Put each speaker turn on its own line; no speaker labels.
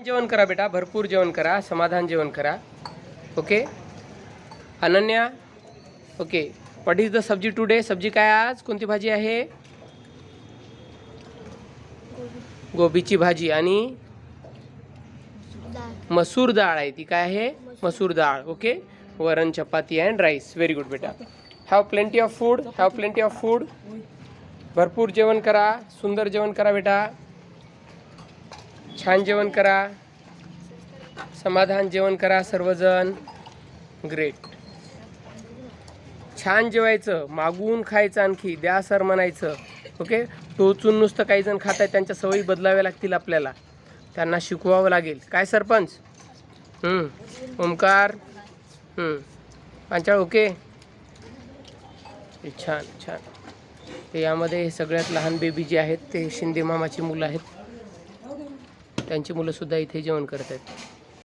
जेवण करा बेटा, भरपूर जेवण करा, समाधान जेवण करा. Okay Ananya. Okay what is the सब्जी टुडे? सब्जी काय आज? कोणती भाजी आहे? गोबीची भाजी आणि मसूर डाळ आहे. ती काय आहे? मसूर डाळ. ओके वरण चपाती अँड राईस. व्हेरी गुड बेटा. Have plenty of food, have plenty of food. भरपूर जेवण करा, सुंदर जेवण करा बेटा, छान जेवण करा, समाधान जेवण करा सर्वजण. ग्रेट. छान जेवायचं, मागून खायचं, आणखी द्या सर म्हणायचं. ओके टोचून नुसतं काही जण खात आहेत, त्यांच्या सवयी बदलाव्या लागतील आपल्याला, त्यांना शिकवावं लागेल. काय सरपंच? ओमकार पांचाळ. ओके छान छान. ते यामध्ये सगळ्यात लहान बेबी जे आहेत ते शिंदे मामाची मुलं आहेत, त्यांची मुलंसुद्धा इथे जेवण करत आहेत.